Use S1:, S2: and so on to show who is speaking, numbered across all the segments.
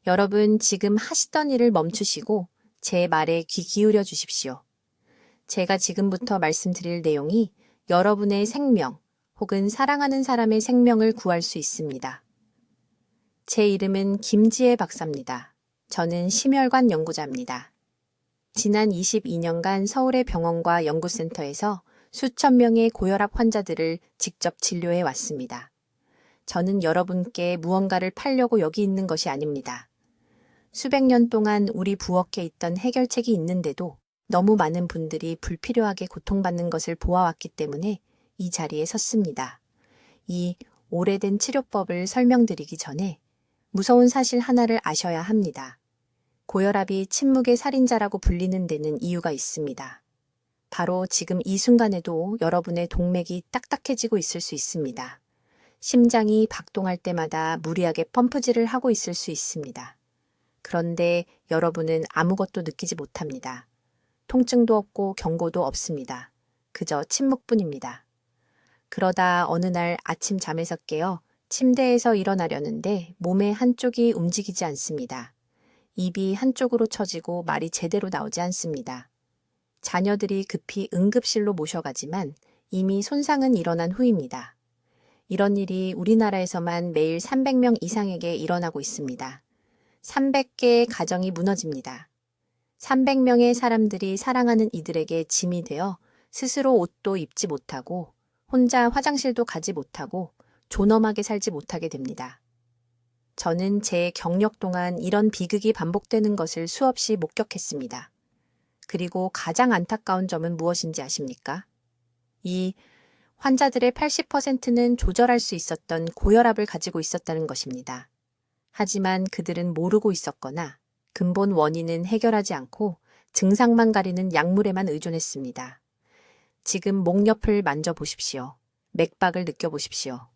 S1: 여러분, 지금 하시던 일을 멈추시고 제 말에 귀 기울여 주십시오. 제가 지금부터 말씀드릴 내용이 여러분의 생명 혹은 사랑하는 사람의 생명을 구할 수 있습니다. 제 이름은 김지혜 박사입니다. 저는 심혈관 연구자입니다. 지난 22년간 서울의 병원과 연구센터에서 수천 명의 고혈압 환자들을 직접 진료해 왔습니다. 저는 여러분께 무언가를 팔려고 여기 있는 것이 아닙니다. 수백 년 동안 우리 부엌에 있던 해결책이 있는데도 너무 많은 분들이 불필요하게 고통받는 것을 보아왔기 때문에 이 자리에 섰습니다. 이 오래된 치료법을 설명드리기 전에 무서운 사실 하나를 아셔야 합니다. 고혈압이 침묵의 살인자라고 불리는 데는 이유가 있습니다. 바로 지금 이 순간에도 여러분의 동맥이 딱딱해지고 있을 수 있습니다. 심장이 박동할 때마다 무리하게 펌프질을 하고 있을 수 있습니다. 그런데 여러분은 아무것도 느끼지 못합니다. 통증도 없고 경고도 없습니다. 그저 침묵뿐입니다. 그러다 어느 날 아침 잠에서 깨어 침대에서 일어나려는데 몸의 한쪽이 움직이지 않습니다. 입이 한쪽으로 처지고 말이 제대로 나오지 않습니다. 자녀들이 급히 응급실로 모셔가지만 이미 손상은 일어난 후입니다. 이런 일이 우리나라에서만 매일 300명 이상에게 일어나고 있습니다. 300개의 가정이 무너집니다. 300명의 사람들이 사랑하는 이들에게 짐이 되어 스스로 옷도 입지 못하고 혼자 화장실도 가지 못하고 존엄하게 살지 못하게 됩니다. 저는 제 경력 동안 이런 비극이 반복되는 것을 수없이 목격했습니다. 그리고 가장 안타까운 점은 무엇인지 아십니까? 이 환자들의 80%는 조절할 수 있었던 고혈압을 가지고 있었다는 것입니다. 하지만 그들은 모르고 있었거나 근본 원인은 해결하지 않고 증상만 가리는 약물에만 의존했습니다. 지금 목 옆을 만져보십시오. 맥박을 느껴보십시오.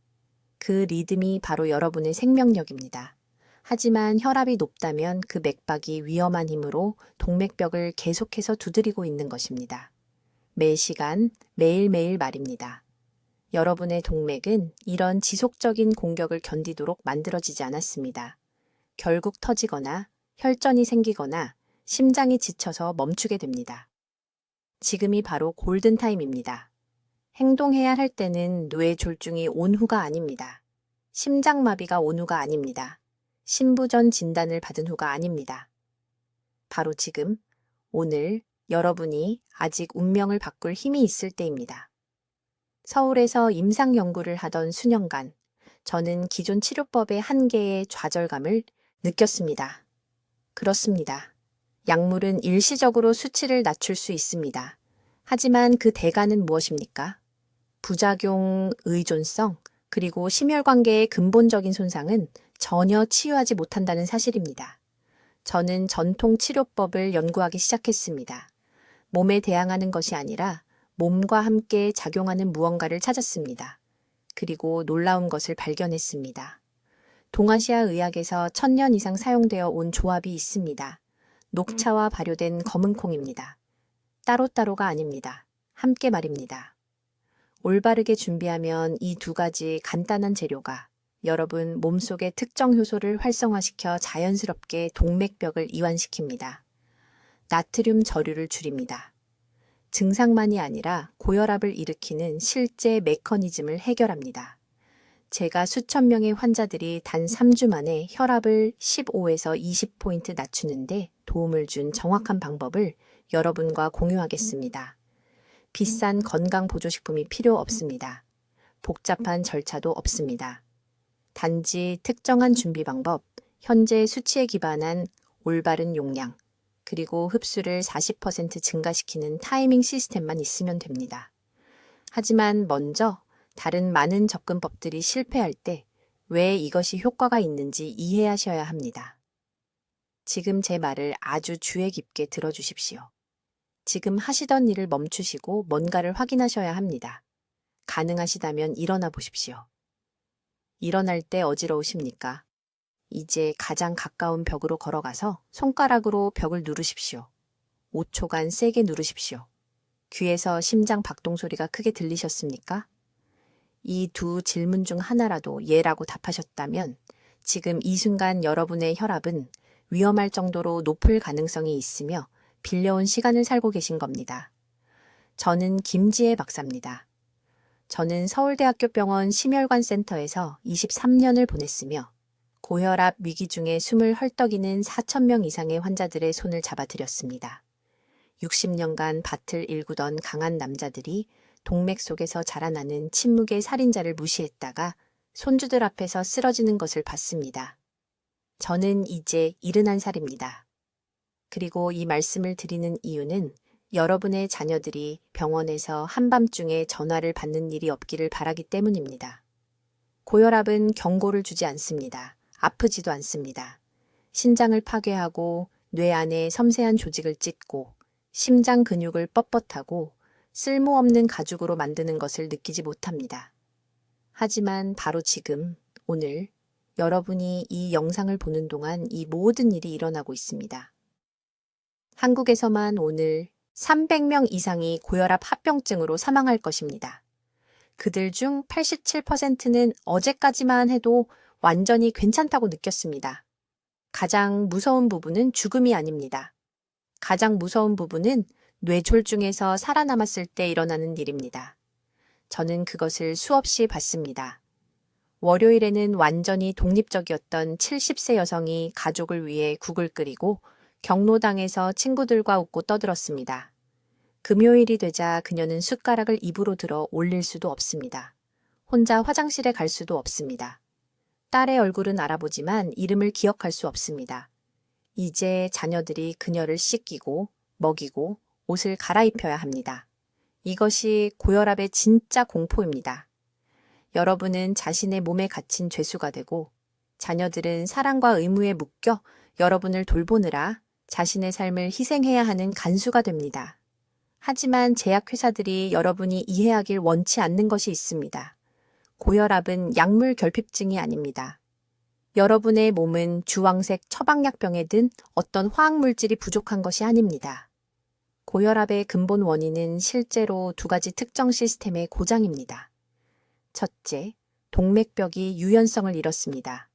S1: 그 리듬이 바로 여러분의 생명력입니다. 하지만 혈압이 높다면 그 맥박이 위험한 힘으로 동맥벽을 계속해서 두드리고 있는 것입니다. 매 시간, 매일매일 말입니다. 여러분의 동맥은 이런 지속적인 공격을 견디도록 만들어지지 않았습니다. 결국 터지거나 혈전이 생기거나 심장이 지쳐서 멈추게 됩니다. 지금이 바로 골든타임입니다. 행동해야 할 때는 뇌졸중이 온 후가 아닙니다. 심장마비가 온 후가 아닙니다. 신부전 진단을 받은 후가 아닙니다. 바로 지금, 오늘 여러분이 아직 운명을 바꿀 힘이 있을 때입니다. 서울에서 임상 연구를 하던 수년간 저는 기존 치료법의 한계의 좌절감을 느꼈습니다. 그렇습니다. 약물은 일시적으로 수치를 낮출 수 있습니다. 하지만 그 대가는 무엇입니까? 부작용, 의존성, 그리고 심혈관계의 근본적인 손상은 전혀 치유하지 못한다는 사실입니다. 저는 전통 치료법을 연구하기 시작했습니다. 몸에 대항하는 것이 아니라 몸과 함께 작용하는 무언가를 찾았습니다. 그리고 놀라운 것을 발견했습니다. 동아시아 의학에서 1000년 이상 사용되어 온 조합이 있습니다. 녹차와 발효된 검은콩입니다. 따로따로가 아닙니다. 함께 말입니다. 올바르게 준비하면 이 두 가지 간단한 재료가 여러분 몸속의 특정 효소를 활성화시켜 자연스럽게 동맥벽을 이완시킵니다. 나트륨 저류를 줄입니다. 증상만이 아니라 고혈압을 일으키는 실제 메커니즘을 해결합니다. 제가 수천 명의 환자들이 단 3주 만에 혈압을 15에서 20포인트 낮추는데 도움을 준 정확한 방법을 여러분과 공유하겠습니다. 비싼 건강보조식품이 필요 없습니다. 복잡한 절차도 없습니다. 단지 특정한 준비 방법, 현재 수치에 기반한 올바른 용량, 그리고 흡수를 40% 증가시키는 타이밍 시스템만 있으면 됩니다. 하지만 먼저 다른 많은 접근법들이 실패할 때 왜 이것이 효과가 있는지 이해하셔야 합니다. 지금 제 말을 아주 주의 깊게 들어주십시오. 지금 하시던 일을 멈추시고 뭔가를 확인하셔야 합니다. 가능하시다면 일어나 보십시오. 일어날 때 어지러우십니까? 이제 가장 가까운 벽으로 걸어가서 손가락으로 벽을 누르십시오. 5초간 세게 누르십시오. 귀에서 심장 박동 소리가 크게 들리셨습니까? 이 두 질문 중 하나라도 예라고 답하셨다면 지금 이 순간 여러분의 혈압은 위험할 정도로 높을 가능성이 있으며 빌려온 시간을 살고 계신 겁니다. 저는 김지혜 박사입니다. 저는 서울대학교 병원 심혈관 센터에서 23년을 보냈으며 고혈압 위기 중에 숨을 헐떡이는 4,000명 이상의 환자들의 손을 잡아드렸습니다. 60년간 밭을 일구던 강한 남자들이 동맥 속에서 자라나는 침묵의 살인자를 무시했다가 손주들 앞에서 쓰러지는 것을 봤습니다. 저는 이제 71살입니다. 그리고 이 말씀을 드리는 이유는 여러분의 자녀들이 병원에서 한밤중에 전화를 받는 일이 없기를 바라기 때문입니다. 고혈압은 경고를 주지 않습니다. 아프지도 않습니다. 신장을 파괴하고 뇌 안에 섬세한 조직을 찢고 심장 근육을 뻣뻣하고 쓸모없는 가죽으로 만드는 것을 느끼지 못합니다. 하지만 바로 지금, 오늘 여러분이 이 영상을 보는 동안 이 모든 일이 일어나고 있습니다. 한국에서만 오늘 300명 이상이 고혈압 합병증으로 사망할 것입니다. 그들 중 87%는 어제까지만 해도 완전히 괜찮다고 느꼈습니다. 가장 무서운 부분은 죽음이 아닙니다. 가장 무서운 부분은 뇌졸중에서 살아남았을 때 일어나는 일입니다. 저는 그것을 수없이 봤습니다. 월요일에는 완전히 독립적이었던 70세 여성이 가족을 위해 국을 끓이고 경로당에서 친구들과 웃고 떠들었습니다. 금요일이 되자 그녀는 숟가락을 입으로 들어 올릴 수도 없습니다. 혼자 화장실에 갈 수도 없습니다. 딸의 얼굴은 알아보지만 이름을 기억할 수 없습니다. 이제 자녀들이 그녀를 씻기고 먹이고 옷을 갈아입혀야 합니다. 이것이 고혈압의 진짜 공포입니다. 여러분은 자신의 몸에 갇힌 죄수가 되고 자녀들은 사랑과 의무에 묶여 여러분을 돌보느라 자신의 삶을 희생해야 하는 간수가 됩니다. 하지만 제약회사들이 여러분이 이해하길 원치 않는 것이 있습니다. 고혈압은 약물 결핍증이 아닙니다. 여러분의 몸은 주황색 처방약병에 든 어떤 화학물질이 부족한 것이 아닙니다. 고혈압의 근본 원인은 실제로 두 가지 특정 시스템의 고장입니다. 첫째, 동맥벽이 유연성을 잃었습니다.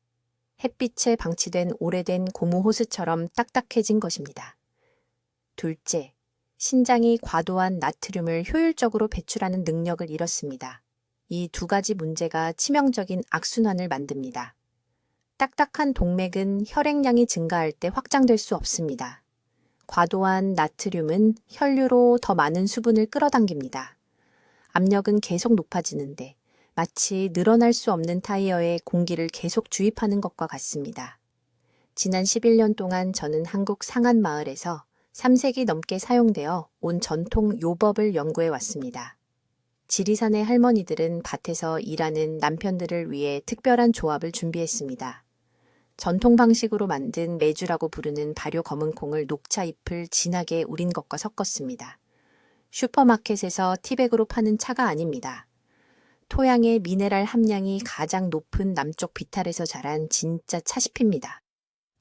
S1: 햇빛에 방치된 오래된 고무 호스처럼 딱딱해진 것입니다. 둘째, 신장이 과도한 나트륨을 효율적으로 배출하는 능력을 잃었습니다. 이 두 가지 문제가 치명적인 악순환을 만듭니다. 딱딱한 동맥은 혈액량이 증가할 때 확장될 수 없습니다. 과도한 나트륨은 혈류로 더 많은 수분을 끌어당깁니다. 압력은 계속 높아지는데 마치 늘어날 수 없는 타이어에 공기를 계속 주입하는 것과 같습니다. 지난 11년 동안 저는 한국 상한 마을에서 3세기 넘게 사용되어 온 전통 요법을 연구해 왔습니다. 지리산의 할머니들은 밭에서 일하는 남편들을 위해 특별한 조합을 준비했습니다. 전통 방식으로 만든 메주라고 부르는 발효 검은콩을 녹차잎을 진하게 우린 것과 섞었습니다. 슈퍼마켓에서 티백으로 파는 차가 아닙니다. 토양의 미네랄 함량이 가장 높은 남쪽 비탈에서 자란 진짜 차시피입니다.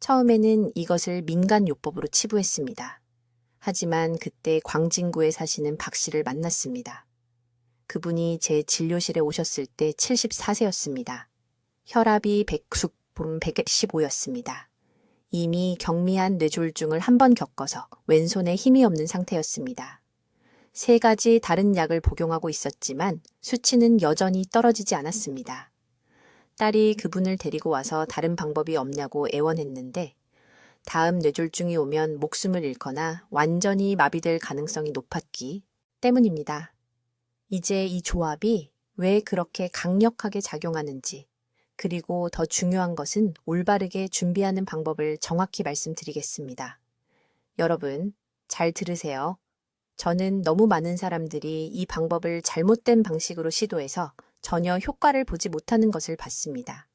S1: 처음에는 이것을 민간요법으로 치부했습니다. 하지만 그때 광진구에 사시는 박 씨를 만났습니다. 그분이 제 진료실에 오셨을 때 74세였습니다. 혈압이 115였습니다. 이미 경미한 뇌졸중을 한 번 겪어서 왼손에 힘이 없는 상태였습니다. 3가지 다른 약을 복용하고 있었지만 수치는 여전히 떨어지지 않았습니다. 딸이 그분을 데리고 와서 다른 방법이 없냐고 애원했는데 다음 뇌졸중이 오면 목숨을 잃거나 완전히 마비될 가능성이 높았기 때문입니다. 이제 이 조합이 왜 그렇게 강력하게 작용하는지, 그리고 더 중요한 것은 올바르게 준비하는 방법을 정확히 말씀드리겠습니다. 여러분, 잘 들으세요. 저는 너무 많은 사람들이 이 방법을 잘못된 방식으로 시도해서 전혀 효과를 보지 못하는 것을 봤습니다.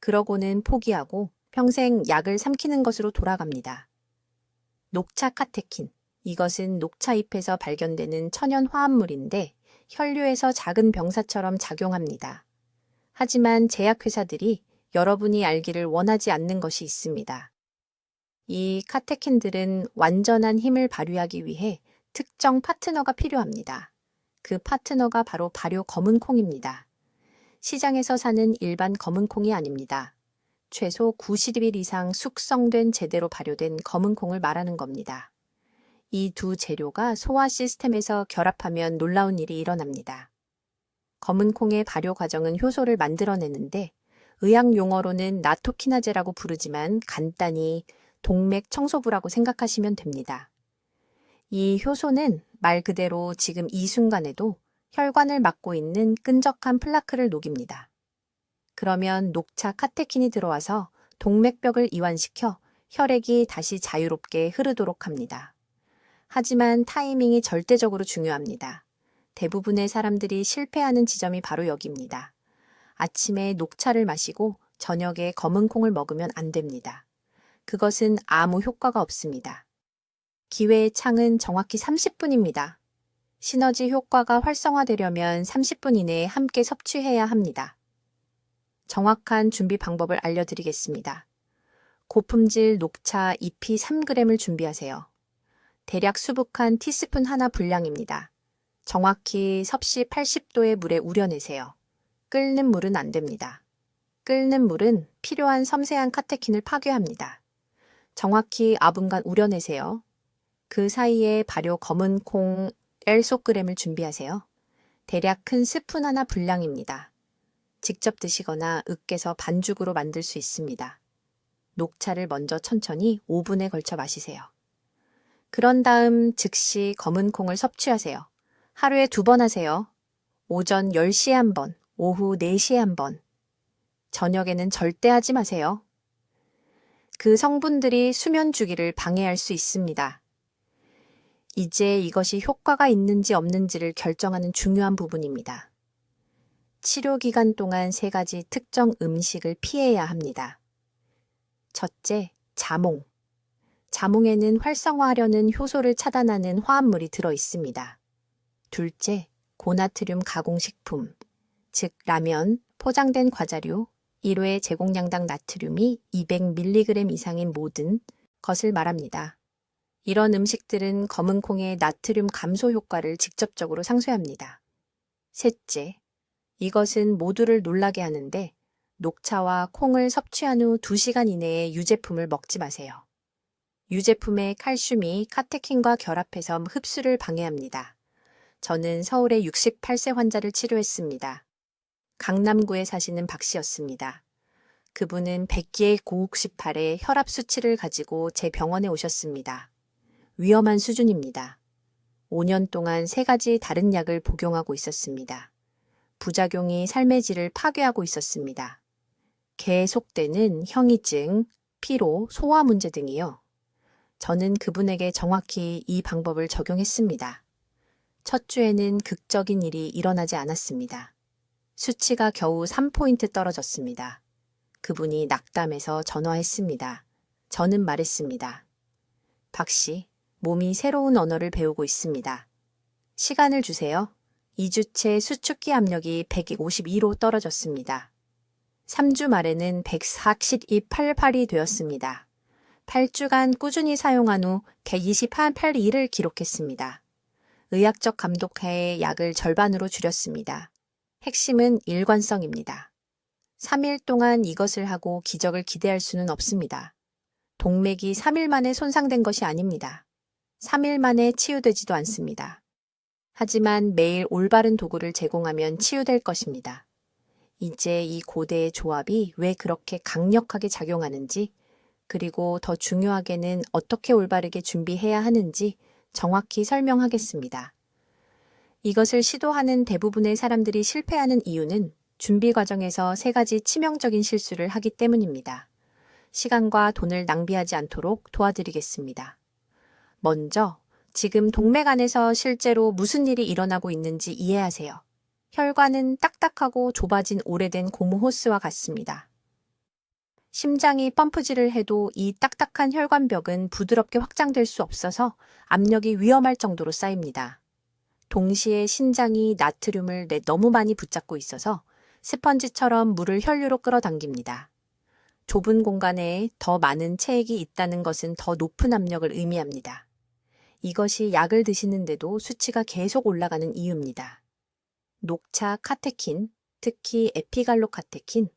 S1: 그러고는 포기하고 평생 약을 삼키는 것으로 돌아갑니다. 녹차 카테킨. 이것은 녹차잎에서 발견되는 천연 화합물인데 혈류에서 작은 병사처럼 작용합니다. 하지만 제약회사들이 여러분이 알기를 원하지 않는 것이 있습니다. 이 카테킨들은 완전한 힘을 발휘하기 위해 특정 파트너가 필요합니다. 그 파트너가 바로 발효 검은콩입니다. 시장에서 사는 일반 검은콩이 아닙니다. 최소 90일 이상 숙성된 제대로 발효된 검은 콩을 말하는 겁니다. 이 두 재료가 소화 시스템에서 결합하면 놀라운 일이 일어납니다. 검은 콩의 발효 과정은 효소를 만들어내는데 의학 용어로는 나토키나제라고 부르지만 간단히 동맥 청소부라고 생각하시면 됩니다. 이 효소는 말 그대로 지금 이 순간에도 혈관을 막고 있는 끈적한 플라크를 녹입니다. 그러면 녹차 카테킨이 들어와서 동맥벽을 이완시켜 혈액이 다시 자유롭게 흐르도록 합니다. 하지만 타이밍이 절대적으로 중요합니다. 대부분의 사람들이 실패하는 지점이 바로 여기입니다. 아침에 녹차를 마시고 저녁에 검은 콩을 먹으면 안 됩니다. 그것은 아무 효과가 없습니다. 기회의 창은 정확히 30분입니다. 시너지 효과가 활성화되려면 30분 이내에 함께 섭취해야 합니다. 정확한 준비 방법을 알려드리겠습니다. 고품질 녹차 잎이 3g을 준비하세요. 대략 수북한 티스푼 하나 분량입니다. 정확히 섭씨 80도의 물에 우려내세요. 끓는 물은 안 됩니다. 끓는 물은 필요한 섬세한 카테킨을 파괴합니다. 정확히 아분간 우려내세요. 그 사이에 발효 검은 콩 1소그램을 준비하세요. 대략 큰 스푼 하나 분량입니다. 직접 드시거나 으깨서 반죽으로 만들 수 있습니다. 녹차를 먼저 천천히 5분에 걸쳐 마시세요. 그런 다음 즉시 검은 콩을 섭취하세요. 하루에 2번 하세요. 오전 10시에 한 번, 오후 4시에 한 번. 저녁에는 절대 하지 마세요. 그 성분들이 수면 주기를 방해할 수 있습니다. 이제 이것이 효과가 있는지 없는지를 결정하는 중요한 부분입니다. 치료 기간 동안 3가지 특정 음식을 피해야 합니다. 첫째, 자몽. 자몽에는 활성화하려는 효소를 차단하는 화합물이 들어 있습니다. 둘째, 고나트륨 가공식품, 즉 라면, 포장된 과자류, 1회 제공량당 나트륨이 200mg 이상인 모든 것을 말합니다. 이런 음식들은 검은 콩의 나트륨 감소 효과를 직접적으로 상쇄합니다. 셋째, 이것은 모두를 놀라게 하는데 녹차와 콩을 섭취한 후 2시간 이내에 유제품을 먹지 마세요. 유제품의 칼슘이 카테킨과 결합해서 흡수를 방해합니다. 저는 서울의 68세 환자를 치료했습니다. 강남구에 사시는 박 씨였습니다. 그분은 100기의 고혹18의 혈압 수치를 가지고 제 병원에 오셨습니다. 위험한 수준입니다. 5년 동안 3가지 다른 약을 복용하고 있었습니다. 부작용이 삶의 질을 파괴하고 있었습니다. 계속되는 형이증, 피로, 소화 문제 등이요. 저는 그분에게 정확히 이 방법을 적용했습니다. 첫 주에는 극적인 일이 일어나지 않았습니다. 수치가 겨우 3포인트 떨어졌습니다. 그분이 낙담해서 전화했습니다. 저는 말했습니다. 박 씨, 몸이 새로운 언어를 배우고 있습니다. 시간을 주세요. 2주째 수축기 압력이 152로 떨어졌습니다. 3주 말에는 142.88이 되었습니다. 8주간 꾸준히 사용한 후 128.82를 기록했습니다. 의학적 감독하에 약을 절반으로 줄였습니다. 핵심은 일관성입니다. 3일 동안 이것을 하고 기적을 기대할 수는 없습니다. 동맥이 3일 만에 손상된 것이 아닙니다. 3일 만에 치유되지도 않습니다. 하지만 매일 올바른 도구를 제공하면 치유될 것입니다. 이제 이 고대의 조합이 왜 그렇게 강력하게 작용하는지, 그리고 더 중요하게는 어떻게 올바르게 준비해야 하는지 정확히 설명하겠습니다. 이것을 시도하는 대부분의 사람들이 실패하는 이유는 준비 과정에서 3가지 치명적인 실수를 하기 때문입니다. 시간과 돈을 낭비하지 않도록 도와드리겠습니다. 먼저, 지금 동맥 안에서 실제로 무슨 일이 일어나고 있는지 이해하세요. 혈관은 딱딱하고 좁아진 오래된 고무 호스와 같습니다. 심장이 펌프질을 해도 이 딱딱한 혈관벽은 부드럽게 확장될 수 없어서 압력이 위험할 정도로 쌓입니다. 동시에 신장이 나트륨을 너무 많이 붙잡고 있어서 스펀지처럼 물을 혈류로 끌어당깁니다. 좁은 공간에 더 많은 체액이 있다는 것은 더 높은 압력을 의미합니다. 이것이 약을 드시는데도 수치가 계속 올라가는 이유입니다. 녹차 카테킨, 특히 에피갈로카테킨,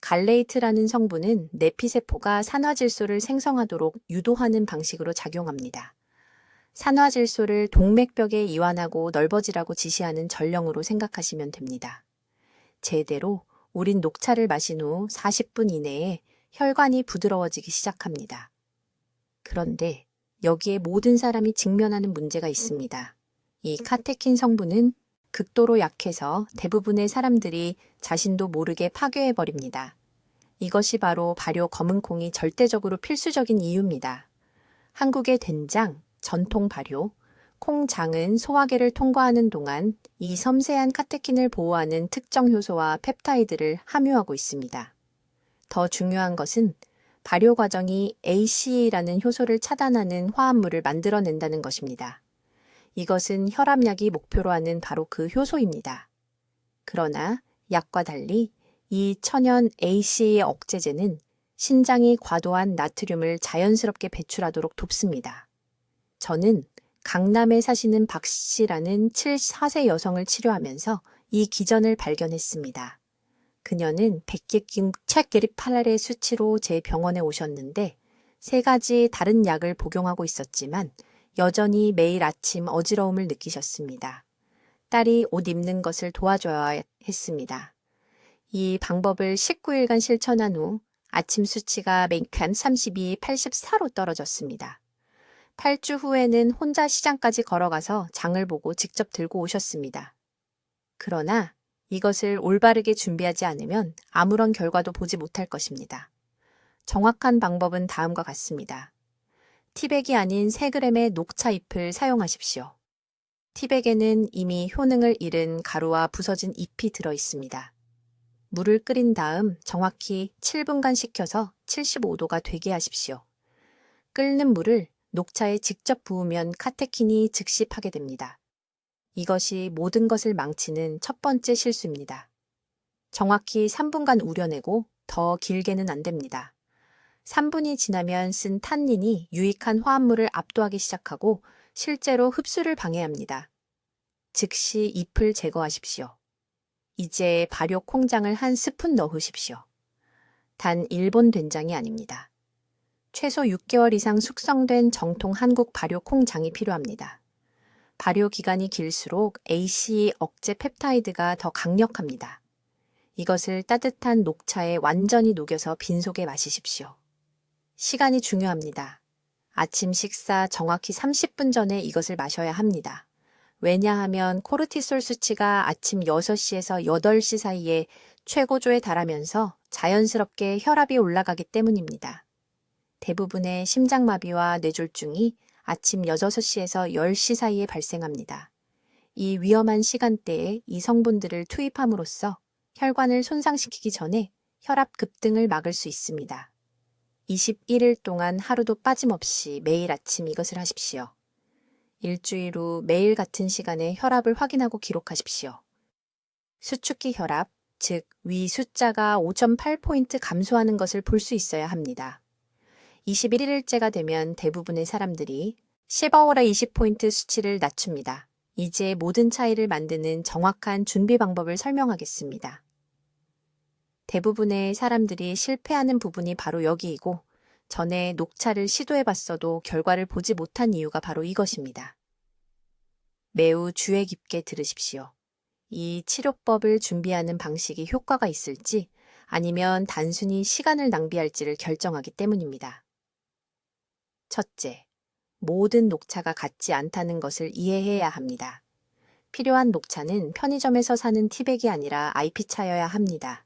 S1: 갈레이트라는 성분은 내피세포가 산화질소를 생성하도록 유도하는 방식으로 작용합니다. 산화질소를 동맥벽에 이완하고 넓어지라고 지시하는 전령으로 생각하시면 됩니다. 제대로 우린 녹차를 마신 후 40분 이내에 혈관이 부드러워지기 시작합니다. 그런데 여기에 모든 사람이 직면하는 문제가 있습니다. 이 카테킨 성분은 극도로 약해서 대부분의 사람들이 자신도 모르게 파괴해버립니다. 이것이 바로 발효 검은콩이 절대적으로 필수적인 이유입니다. 한국의 된장, 전통 발효, 콩장은 소화계를 통과하는 동안 이 섬세한 카테킨을 보호하는 특정 효소와 펩타이드를 함유하고 있습니다. 더 중요한 것은 발효 과정이 ACE라는 효소를 차단하는 화합물을 만들어낸다는 것입니다. 이것은 혈압약이 목표로 하는 바로 그 효소입니다. 그러나 약과 달리 이 천연 ACE 억제제는 신장이 과도한 나트륨을 자연스럽게 배출하도록 돕습니다. 저는 강남에 사시는 박 씨라는 74세 여성을 치료하면서 이 기전을 발견했습니다. 그녀는 100개 체계리팔의 수치로 제 병원에 오셨는데 3가지 다른 약을 복용하고 있었지만 여전히 매일 아침 어지러움을 느끼셨습니다. 딸이 옷 입는 것을 도와줘야 했습니다. 이 방법을 19일간 실천한 후 아침 수치가 맨캠 32, 84로 떨어졌습니다. 8주 후에는 혼자 시장까지 걸어가서 장을 보고 직접 들고 오셨습니다. 그러나 이것을 올바르게 준비하지 않으면 아무런 결과도 보지 못할 것입니다. 정확한 방법은 다음과 같습니다. 티백이 아닌 3g의 녹차 잎을 사용하십시오. 티백에는 이미 효능을 잃은 가루와 부서진 잎이 들어 있습니다. 물을 끓인 다음 정확히 7분간 식혀서 75도가 되게 하십시오. 끓는 물을 녹차에 직접 부으면 카테킨이 즉시 파괴됩니다. 이것이 모든 것을 망치는 첫 번째 실수입니다. 정확히 3분간 우려내고 더 길게는 안 됩니다. 3분이 지나면 쓴 탄닌이 유익한 화합물을 압도하기 시작하고 실제로 흡수를 방해합니다. 즉시 잎을 제거하십시오. 이제 발효 콩장을 한 스푼 넣으십시오. 단 일본 된장이 아닙니다. 최소 6개월 이상 숙성된 정통 한국 발효 콩장이 필요합니다. 발효 기간이 길수록 ACE 억제 펩타이드가 더 강력합니다. 이것을 따뜻한 녹차에 완전히 녹여서 빈속에 마시십시오. 시간이 중요합니다. 아침 식사 정확히 30분 전에 이것을 마셔야 합니다. 왜냐하면 코르티솔 수치가 아침 6시에서 8시 사이에 최고조에 달하면서 자연스럽게 혈압이 올라가기 때문입니다. 대부분의 심장마비와 뇌졸중이 아침 6시에서 10시 사이에 발생합니다. 이 위험한 시간대에 이 성분들을 투입함으로써 혈관을 손상시키기 전에 혈압 급등을 막을 수 있습니다. 21일 동안 하루도 빠짐없이 매일 아침 이것을 하십시오. 일주일 후 매일 같은 시간에 혈압을 확인하고 기록하십시오. 수축기 혈압, 즉 위 숫자가 5.8포인트 감소하는 것을 볼 수 있어야 합니다. 21일째가 되면 대부분의 사람들이 15월에 20포인트 수치를 낮춥니다. 이제 모든 차이를 만드는 정확한 준비 방법을 설명하겠습니다. 대부분의 사람들이 실패하는 부분이 바로 여기이고 전에 녹차를 시도해봤어도 결과를 보지 못한 이유가 바로 이것입니다. 매우 주의 깊게 들으십시오. 이 치료법을 준비하는 방식이 효과가 있을지 아니면 단순히 시간을 낭비할지를 결정하기 때문입니다. 첫째, 모든 녹차가 같지 않다는 것을 이해해야 합니다. 필요한 녹차는 편의점에서 사는 티백이 아니라 IP차여야 합니다.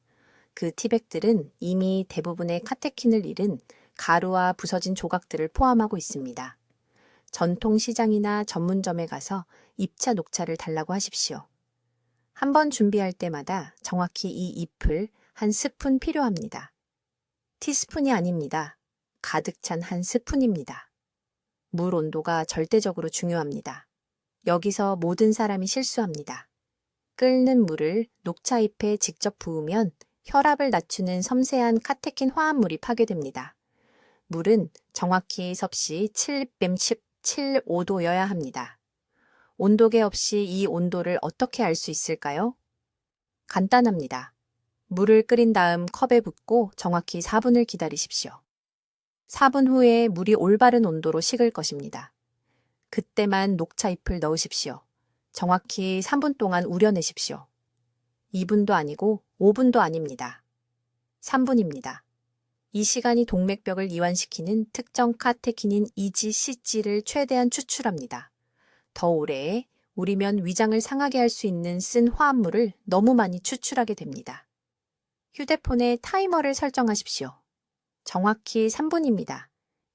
S1: 그 티백들은 이미 대부분의 카테킨을 잃은 가루와 부서진 조각들을 포함하고 있습니다. 전통시장이나 전문점에 가서 잎차 녹차를 달라고 하십시오. 한번 준비할 때마다 정확히 이 잎을 한 스푼 필요합니다. 티스푼이 아닙니다. 가득 찬 한 스푼입니다. 물 온도가 절대적으로 중요합니다. 여기서 모든 사람이 실수합니다. 끓는 물을 녹차잎에 직접 부으면 혈압을 낮추는 섬세한 카테킨 화합물이 파괴됩니다. 물은 정확히 섭씨 775도여야 합니다. 온도계 없이 이 온도를 어떻게 알 수 있을까요? 간단합니다. 물을 끓인 다음 컵에 붓고 정확히 4분을 기다리십시오. 4분 후에 물이 올바른 온도로 식을 것입니다. 그때만 녹차잎을 넣으십시오. 정확히 3분 동안 우려내십시오. 2분도 아니고 5분도 아닙니다. 3분입니다. 이 시간이 동맥벽을 이완시키는 특정 카테킨인 EGCG를 최대한 추출합니다. 더 오래 우리면 위장을 상하게 할 수 있는 쓴 화합물을 너무 많이 추출하게 됩니다. 휴대폰에 타이머를 설정하십시오. 정확히 3분입니다.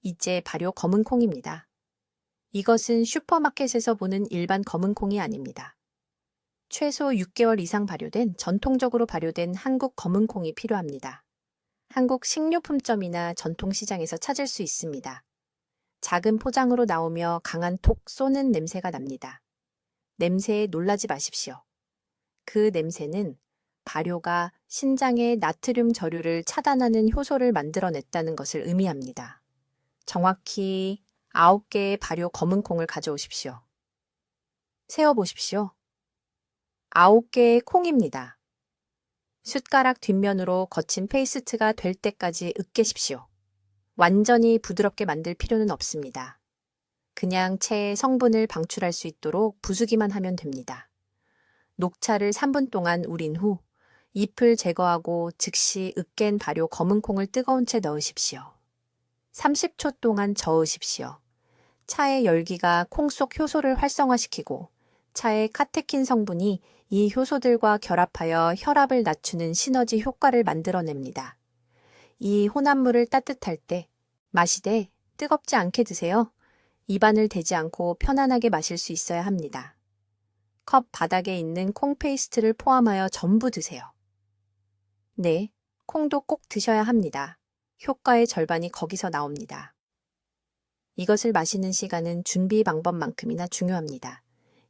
S1: 이제 발효 검은 콩입니다. 이것은 슈퍼마켓에서 보는 일반 검은 콩이 아닙니다. 최소 6개월 이상 발효된 전통적으로 발효된 한국 검은 콩이 필요합니다. 한국 식료품점이나 전통시장에서 찾을 수 있습니다. 작은 포장으로 나오며 강한 톡 쏘는 냄새가 납니다. 냄새에 놀라지 마십시오. 그 냄새는 발효가 신장의 나트륨 저류를 차단하는 효소를 만들어냈다는 것을 의미합니다. 정확히 9개의 발효 검은 콩을 가져오십시오. 세어보십시오. 9개의 콩입니다. 숟가락 뒷면으로 거친 페이스트가 될 때까지 으깨십시오. 완전히 부드럽게 만들 필요는 없습니다. 그냥 채의 성분을 방출할 수 있도록 부수기만 하면 됩니다. 녹차를 3분 동안 우린 후 잎을 제거하고 즉시 으깬 발효 검은 콩을 뜨거운 채 넣으십시오. 30초 동안 저으십시오. 차의 열기가 콩 속 효소를 활성화시키고 차의 카테킨 성분이 이 효소들과 결합하여 혈압을 낮추는 시너지 효과를 만들어냅니다. 이 혼합물을 따뜻할 때 마시되 뜨겁지 않게 드세요. 입안을 대지 않고 편안하게 마실 수 있어야 합니다. 컵 바닥에 있는 콩 페이스트를 포함하여 전부 드세요. 네, 콩도 꼭 드셔야 합니다. 효과의 절반이 거기서 나옵니다. 이것을 마시는 시간은 준비 방법만큼이나 중요합니다.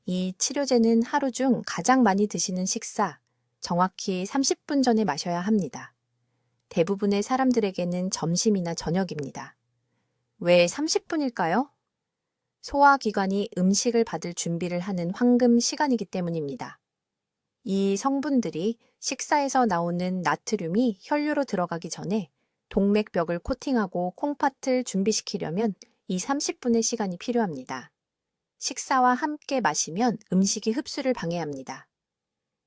S1: 이 치료제는 하루 중 가장 많이 드시는 식사, 정확히 30분 전에 마셔야 합니다. 대부분의 사람들에게는 점심이나 저녁입니다. 왜 30분일까요? 소화기관이 음식을 받을 준비를 하는 황금 시간이기 때문입니다. 이 성분들이 식사에서 나오는 나트륨이 혈류로 들어가기 전에 동맥벽을 코팅하고 콩팥을 준비시키려면 이 30분의 시간이 필요합니다. 식사와 함께 마시면 음식이 흡수를 방해합니다.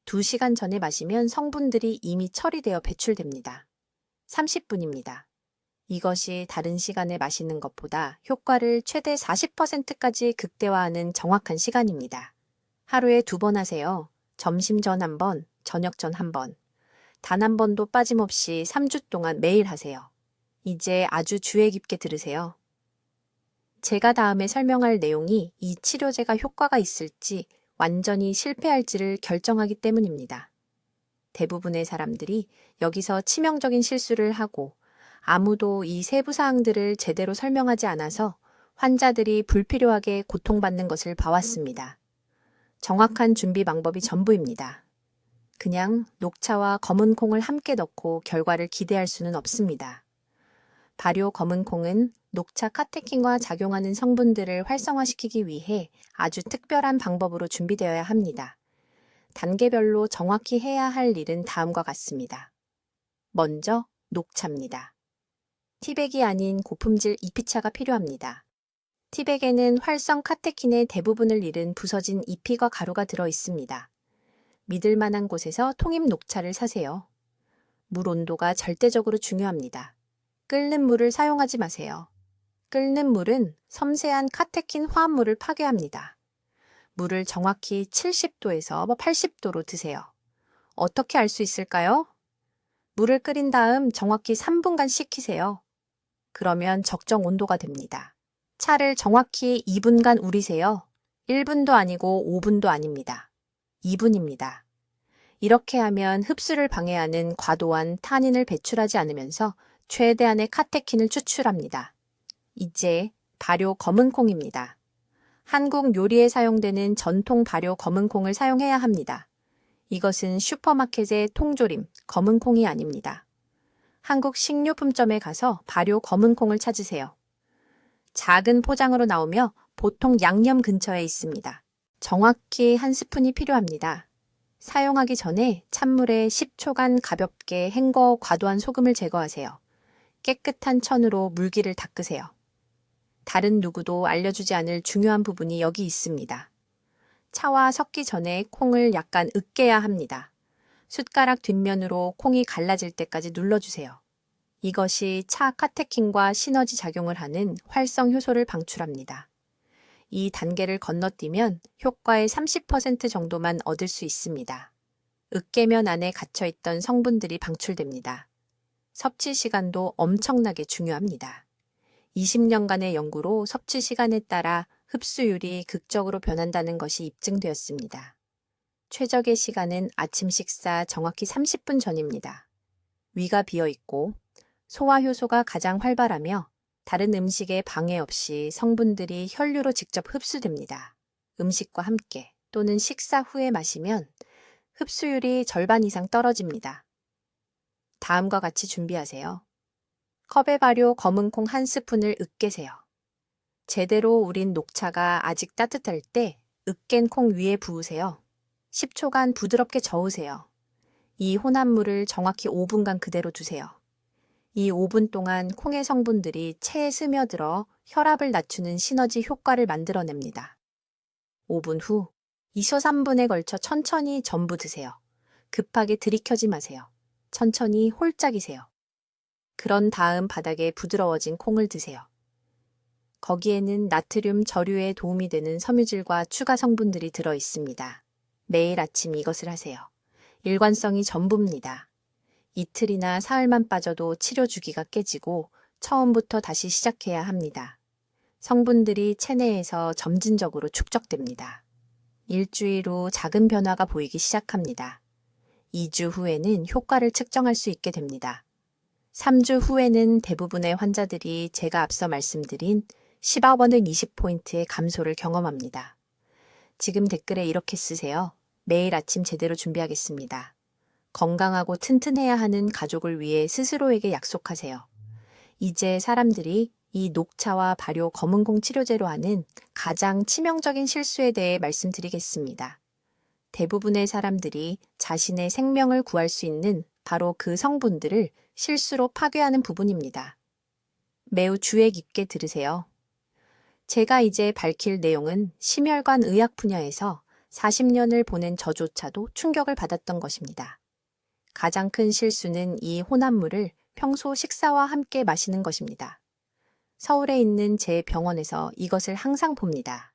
S1: 2시간 전에 마시면 성분들이 이미 처리되어 배출됩니다. 30분입니다. 이것이 다른 시간에 마시는 것보다 효과를 최대 40%까지 극대화하는 정확한 시간입니다. 하루에 2번 하세요. 점심 전 1번, 저녁 전 1번. 단 한 번도 빠짐없이 3주 동안 매일 하세요. 이제 아주 주의 깊게 들으세요. 제가 다음에 설명할 내용이 이 치료제가 효과가 있을지 완전히 실패할지를 결정하기 때문입니다. 대부분의 사람들이 여기서 치명적인 실수를 하고 아무도 이 세부 사항들을 제대로 설명하지 않아서 환자들이 불필요하게 고통받는 것을 봐왔습니다. 정확한 준비 방법이 전부입니다. 그냥 녹차와 검은 콩을 함께 넣고 결과를 기대할 수는 없습니다. 발효 검은 콩은 녹차 카테킨과 작용하는 성분들을 활성화시키기 위해 아주 특별한 방법으로 준비되어야 합니다. 단계별로 정확히 해야 할 일은 다음과 같습니다. 먼저 녹차입니다. 티백이 아닌 고품질 이피차가 필요합니다. 티백에는 활성 카테킨의 대부분을 잃은 부서진 이피과 가루가 들어 있습니다. 믿을 만한 곳에서 통입 녹차를 사세요. 물 온도가 절대적으로 중요합니다. 끓는 물을 사용하지 마세요. 끓는 물은 섬세한 카테킨 화합물을 파괴합니다. 물을 정확히 70도에서 80도로 드세요. 어떻게 알 수 있을까요? 물을 끓인 다음 정확히 3분간 식히세요. 그러면 적정 온도가 됩니다. 차를 정확히 2분간 우리세요. 1분도 아니고 5분도 아닙니다. 2분입니다. 이렇게 하면 흡수를 방해하는 과도한 타닌을 배출하지 않으면서 최대한의 카테킨을 추출합니다. 이제 발효 검은 콩입니다. 한국 요리에 사용되는 전통 발효 검은 콩을 사용해야 합니다. 이것은 슈퍼마켓의 통조림 검은 콩이 아닙니다. 한국 식료품점에 가서 발효 검은 콩을 찾으세요. 작은 포장으로 나오며 보통 양념 근처에 있습니다. 정확히 한 스푼이 필요합니다. 사용하기 전에 찬물에 10초간 가볍게 헹궈 과도한 소금을 제거하세요. 깨끗한 천으로 물기를 닦으세요. 다른 누구도 알려주지 않을 중요한 부분이 여기 있습니다. 차와 섞기 전에 콩을 약간 으깨야 합니다. 숟가락 뒷면으로 콩이 갈라질 때까지 눌러주세요. 이것이 차 카테킨과 시너지 작용을 하는 활성 효소를 방출합니다. 이 단계를 건너뛰면 효과의 30% 정도만 얻을 수 있습니다. 으깨면 안에 갇혀있던 성분들이 방출됩니다. 섭취 시간도 엄청나게 중요합니다. 20년간의 연구로 섭취 시간에 따라 흡수율이 극적으로 변한다는 것이 입증되었습니다. 최적의 시간은 아침 식사 정확히 30분 전입니다. 위가 비어있고 소화 효소가 가장 활발하며 다른 음식에 방해 없이 성분들이 혈류로 직접 흡수됩니다. 음식과 함께 또는 식사 후에 마시면 흡수율이 절반 이상 떨어집니다. 다음과 같이 준비하세요. 컵에 발효 검은 콩 1스푼을 으깨세요. 제대로 우린 녹차가 아직 따뜻할 때 으깬 콩 위에 부으세요. 10초간 부드럽게 저으세요. 이 혼합물을 정확히 5분간 그대로 두세요. 이 5분 동안 콩의 성분들이 체에 스며들어 혈압을 낮추는 시너지 효과를 만들어냅니다. 5분 후 2초 3분에 걸쳐 천천히 전부 드세요. 급하게 들이켜지 마세요. 천천히 홀짝이세요. 그런 다음 바닥에 부드러워진 콩을 드세요. 거기에는 나트륨 저류에 도움이 되는 섬유질과 추가 성분들이 들어 있습니다. 매일 아침 이것을 하세요. 일관성이 전부입니다. 이틀이나 사흘만 빠져도 치료 주기가 깨지고 처음부터 다시 시작해야 합니다. 성분들이 체내에서 점진적으로 축적됩니다. 일주일 후 작은 변화가 보이기 시작합니다. 2주 후에는 효과를 측정할 수 있게 됩니다. 3주 후에는 대부분의 환자들이 제가 앞서 말씀드린 10하워드 20포인트의 감소를 경험합니다. 지금 댓글에 이렇게 쓰세요. 매일 아침 제대로 준비하겠습니다. 건강하고 튼튼해야 하는 가족을 위해 스스로에게 약속하세요. 이제 사람들이 이 녹차와 발효 검은콩 치료제로 하는 가장 치명적인 실수에 대해 말씀드리겠습니다. 대부분의 사람들이 자신의 생명을 구할 수 있는 바로 그 성분들을 실수로 파괴하는 부분입니다. 매우 주의 깊게 들으세요. 제가 이제 밝힐 내용은 심혈관 의학 분야에서 40년을 보낸 저조차도 충격을 받았던 것입니다. 가장 큰 실수는 이 혼합물을 평소 식사와 함께 마시는 것입니다. 서울에 있는 제 병원에서 이것을 항상 봅니다.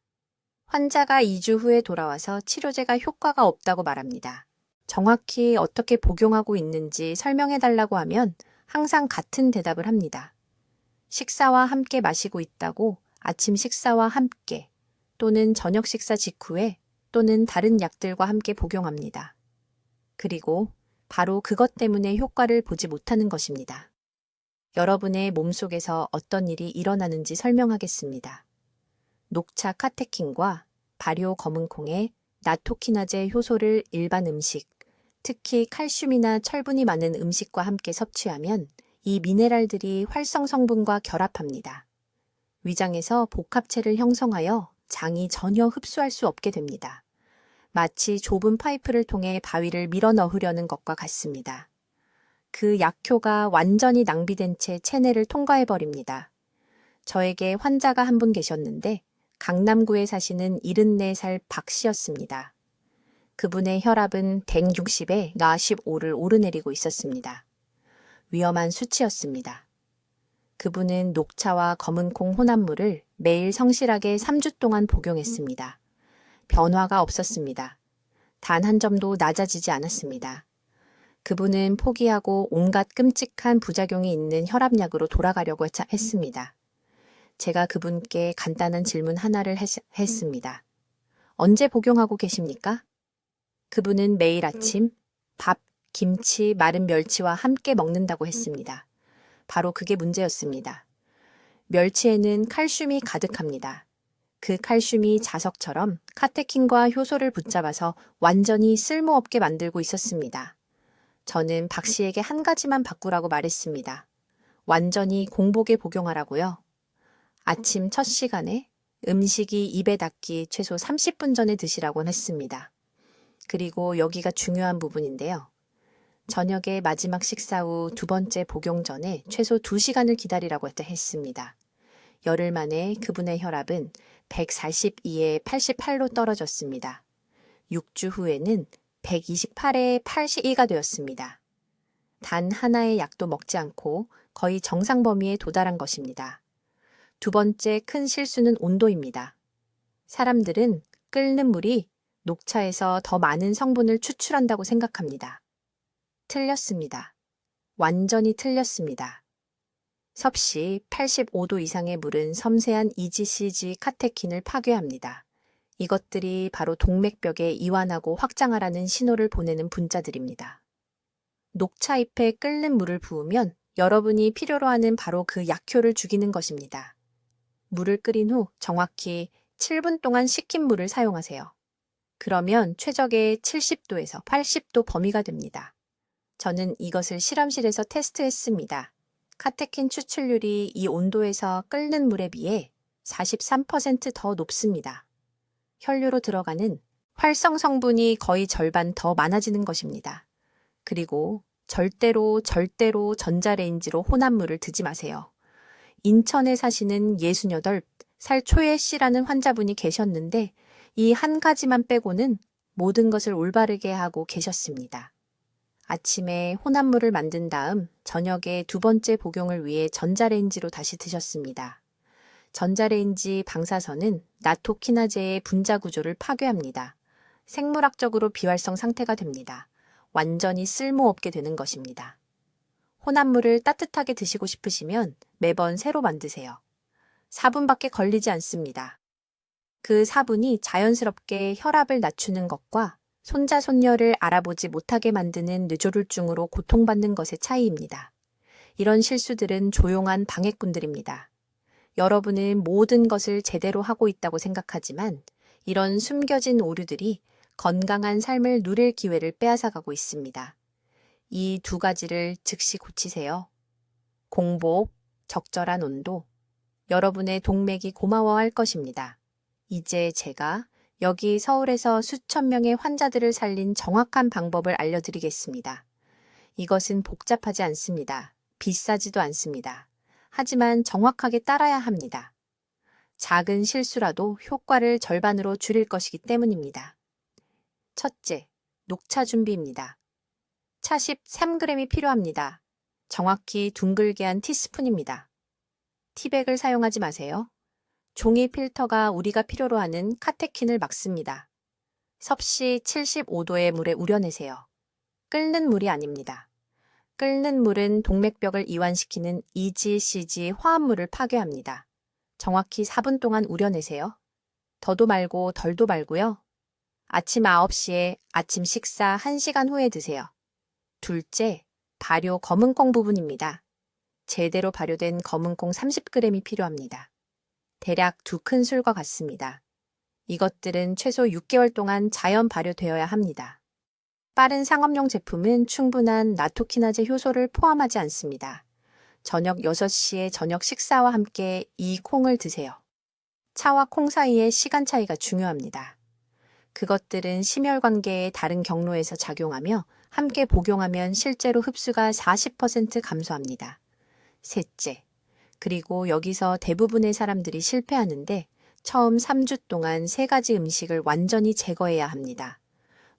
S1: 환자가 2주 후에 돌아와서 치료제가 효과가 없다고 말합니다. 정확히 어떻게 복용하고 있는지 설명해 달라고 하면 항상 같은 대답을 합니다. 식사와 함께 마시고 있다고 아침 식사와 함께 또는 저녁 식사 직후에 또는 다른 약들과 함께 복용합니다. 그리고 바로 그것 때문에 효과를 보지 못하는 것입니다. 여러분의 몸속에서 어떤 일이 일어나는지 설명하겠습니다. 녹차 카테킨과 발효 검은콩에 나토키나제 효소를 일반 음식, 특히 칼슘이나 철분이 많은 음식과 함께 섭취하면 이 미네랄들이 활성 성분과 결합합니다. 위장에서 복합체를 형성하여 장이 전혀 흡수할 수 없게 됩니다. 마치 좁은 파이프를 통해 바위를 밀어 넣으려는 것과 같습니다. 그 약효가 완전히 낭비된 채 체내를 통과해버립니다. 저에게 환자가 한 분 계셨는데 강남구에 사시는 74살 박 씨였습니다. 그분의 혈압은 160에 45를 오르내리고 있었습니다. 위험한 수치였습니다. 그분은 녹차와 검은콩 혼합물을 매일 성실하게 3주 동안 복용했습니다. 변화가 없었습니다. 단 한 점도 낮아지지 않았습니다. 그분은 포기하고 온갖 끔찍한 부작용이 있는 혈압약으로 돌아가려고 했습니다. 제가 그분께 간단한 질문 하나를 했습니다. 언제 복용하고 계십니까? 그분은 매일 아침 밥, 김치, 마른 멸치와 함께 먹는다고 했습니다. 바로 그게 문제였습니다. 멸치에는 칼슘이 가득합니다. 그 칼슘이 자석처럼 카테킨과 효소를 붙잡아서 완전히 쓸모없게 만들고 있었습니다. 저는 박 씨에게 한 가지만 바꾸라고 말했습니다. 완전히 공복에 복용하라고요. 아침 첫 시간에 음식이 입에 닿기 최소 30분 전에 드시라고 했습니다. 그리고 여기가 중요한 부분인데요. 저녁에 마지막 식사 후 두 번째 복용 전에 최소 2시간을 기다리라고 했습니다. 열흘 만에 그분의 혈압은 142에 88로 떨어졌습니다. 6주 후에는 128에 82가 되었습니다. 단 하나의 약도 먹지 않고 거의 정상 범위에 도달한 것입니다. 두 번째 큰 실수는 온도입니다. 사람들은 끓는 물이 녹차에서 더 많은 성분을 추출한다고 생각합니다. 틀렸습니다. 완전히 틀렸습니다. 섭씨 85도 이상의 물은 섬세한 EGCG 카테킨을 파괴합니다. 이것들이 바로 동맥벽에 이완하고 확장하라는 신호를 보내는 분자들입니다. 녹차잎에 끓는 물을 부으면 여러분이 필요로 하는 바로 그 약효를 죽이는 것입니다. 물을 끓인 후 정확히 7분 동안 식힌 물을 사용하세요. 그러면 최적의 70도에서 80도 범위가 됩니다. 저는 이것을 실험실에서 테스트했습니다. 카테킨 추출률이 이 온도에서 끓는 물에 비해 43% 더 높습니다. 혈류로 들어가는 활성 성분이 거의 절반 더 많아지는 것입니다. 그리고 절대로 전자레인지로 혼합물을 드지 마세요. 인천에 사시는 68살 초혜 씨라는 환자분이 계셨는데 이 한 가지만 빼고는 모든 것을 올바르게 하고 계셨습니다. 아침에 혼합물을 만든 다음 저녁에 두 번째 복용을 위해 전자레인지로 다시 드셨습니다. 전자레인지 방사선은 나토키나제의 분자 구조를 파괴합니다. 생물학적으로 비활성 상태가 됩니다. 완전히 쓸모없게 되는 것입니다. 혼합물을 따뜻하게 드시고 싶으시면 매번 새로 만드세요. 4분밖에 걸리지 않습니다. 그 4분이 자연스럽게 혈압을 낮추는 것과 손자 손녀를 알아보지 못하게 만드는 뇌졸중으로 고통받는 것의 차이입니다. 이런 실수들은 조용한 방해꾼들입니다. 여러분은 모든 것을 제대로 하고 있다고 생각하지만 이런 숨겨진 오류들이 건강한 삶을 누릴 기회를 빼앗아가고 있습니다. 이 두 가지를 즉시 고치세요. 공복, 적절한 온도, 여러분의 동맥이 고마워할 것입니다. 이제 제가 여기 서울에서 수천 명의 환자들을 살린 정확한 방법을 알려드리겠습니다. 이것은 복잡하지 않습니다. 비싸지도 않습니다. 하지만 정확하게 따라야 합니다. 작은 실수라도 효과를 절반으로 줄일 것이기 때문입니다. 첫째, 녹차 준비입니다. 차 13g이 필요합니다. 정확히 둥글게 한 티스푼입니다. 티백을 사용하지 마세요. 종이 필터가 우리가 필요로 하는 카테킨을 막습니다. 섭씨 75도의 물에 우려내세요. 끓는 물이 아닙니다. 끓는 물은 동맥벽을 이완시키는 EGCG 화합물을 파괴합니다. 정확히 4분 동안 우려내세요. 더도 말고 덜도 말고요. 아침 9시에 아침 식사 1시간 후에 드세요. 둘째, 발효 검은콩 부분입니다. 제대로 발효된 검은콩 30g이 필요합니다. 대략 2큰술과 같습니다. 이것들은 최소 6개월 동안 자연 발효되어야 합니다. 빠른 상업용 제품은 충분한 나토키나제 효소를 포함하지 않습니다. 저녁 6시에 저녁 식사와 함께 이 콩을 드세요. 차와 콩 사이의 시간 차이가 중요합니다. 그것들은 심혈관계의 다른 경로에서 작용하며 함께 복용하면 실제로 흡수가 40% 감소합니다. 셋째, 그리고 여기서 대부분의 사람들이 실패하는데 처음 3주 동안 3가지 음식을 완전히 제거해야 합니다.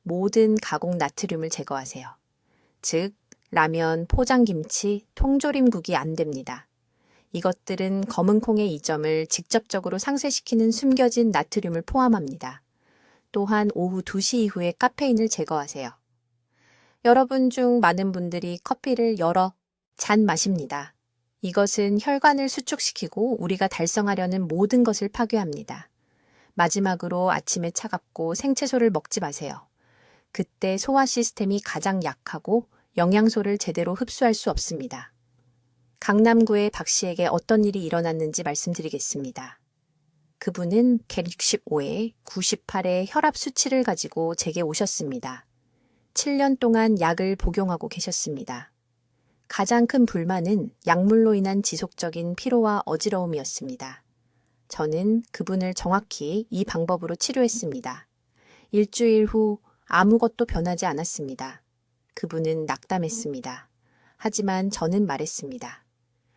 S1: 모든 가공 나트륨을 제거하세요. 즉, 라면, 포장김치, 통조림국이 안 됩니다. 이것들은 검은콩의 이점을 직접적으로 상쇄시키는 숨겨진 나트륨을 포함합니다. 또한 오후 2시 이후에 카페인을 제거하세요. 여러분 중 많은 분들이 커피를 여러 잔 마십니다. 이것은 혈관을 수축시키고 우리가 달성하려는 모든 것을 파괴합니다. 마지막으로 아침에 차갑고 생채소를 먹지 마세요. 그때 소화 시스템이 가장 약하고 영양소를 제대로 흡수할 수 없습니다. 강남구의 박 씨에게 어떤 일이 일어났는지 말씀드리겠습니다. 그분은 165에 98의 혈압 수치를 가지고 제게 오셨습니다. 7년 동안 약을 복용하고 계셨습니다. 가장 큰 불만은 약물로 인한 지속적인 피로와 어지러움이었습니다. 저는 그분을 정확히 이 방법으로 치료했습니다. 일주일 후 아무것도 변하지 않았습니다. 그분은 낙담했습니다. 하지만 저는 말했습니다.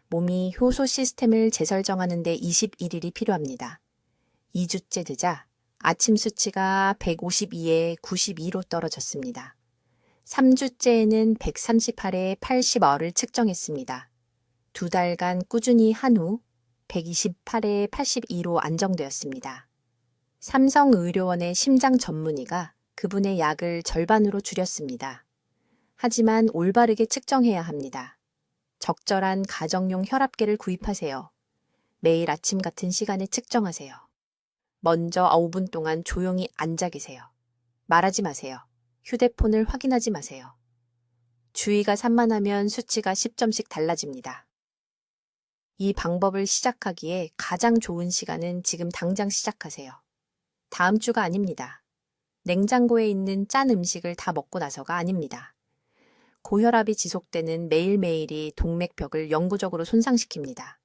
S1: 몸이 효소 시스템을 재설정하는 데 21일이 필요합니다. 2주째 되자 아침 수치가 152에 92로 떨어졌습니다. 3주째에는 138에 80어를 측정했습니다. 2달간 꾸준히 한 후 128에 82로 안정되었습니다. 삼성의료원의 심장 전문의가 그분의 약을 절반으로 줄였습니다. 하지만 올바르게 측정해야 합니다. 적절한 가정용 혈압계를 구입하세요. 매일 아침 같은 시간에 측정하세요. 먼저 5분 동안 조용히 앉아 계세요. 말하지 마세요. 휴대폰을 확인하지 마세요. 주의가 산만하면 수치가 10점씩 달라집니다. 이 방법을 시작하기에 가장 좋은 시간은 지금 당장 시작하세요. 다음 주가 아닙니다. 냉장고에 있는 짠 음식을 다 먹고 나서가 아닙니다. 고혈압이 지속되는 매일매일이 동맥벽을 영구적으로 손상시킵니다.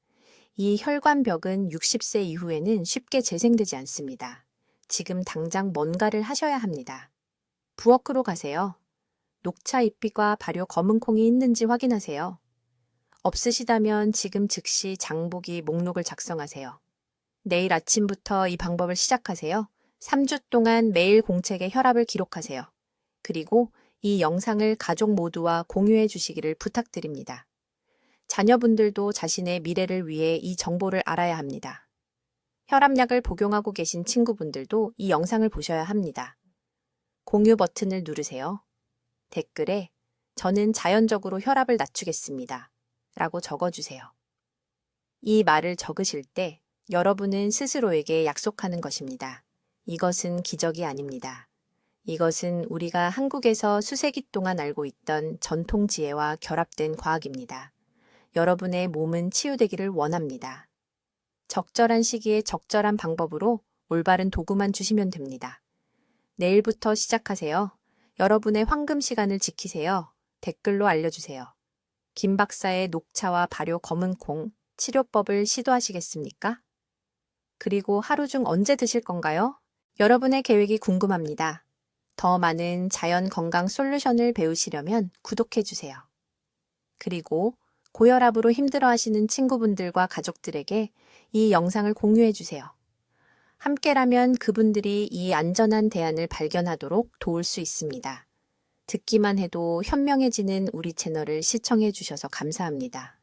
S1: 이 혈관벽은 60세 이후에는 쉽게 재생되지 않습니다. 지금 당장 뭔가를 하셔야 합니다. 부엌으로 가세요. 녹차 잎과 발효 검은콩이 있는지 확인하세요. 없으시다면 지금 즉시 장보기 목록을 작성하세요. 내일 아침부터 이 방법을 시작하세요. 3주 동안 매일 공책에 혈압을 기록하세요. 그리고 이 영상을 가족 모두와 공유해 주시기를 부탁드립니다. 자녀분들도 자신의 미래를 위해 이 정보를 알아야 합니다. 혈압약을 복용하고 계신 친구분들도 이 영상을 보셔야 합니다. 공유 버튼을 누르세요. 댓글에 저는 자연적으로 혈압을 낮추겠습니다. 라고 적어주세요. 이 말을 적으실 때 여러분은 스스로에게 약속하는 것입니다. 이것은 기적이 아닙니다. 이것은 우리가 한국에서 수세기 동안 알고 있던 전통 지혜와 결합된 과학입니다. 여러분의 몸은 치유되기를 원합니다. 적절한 시기에 적절한 방법으로 올바른 도구만 주시면 됩니다. 내일부터 시작하세요. 여러분의 황금 시간을 지키세요. 댓글로 알려주세요. 김 박사의 녹차와 발효 검은콩 치료법을 시도하시겠습니까? 그리고 하루 중 언제 드실 건가요? 여러분의 계획이 궁금합니다. 더 많은 자연 건강 솔루션을 배우시려면 구독해주세요. 그리고 고혈압으로 힘들어하시는 친구분들과 가족들에게 이 영상을 공유해주세요. 함께라면 그분들이 이 안전한 대안을 발견하도록 도울 수 있습니다. 듣기만 해도 현명해지는 우리 채널을 시청해주셔서 감사합니다.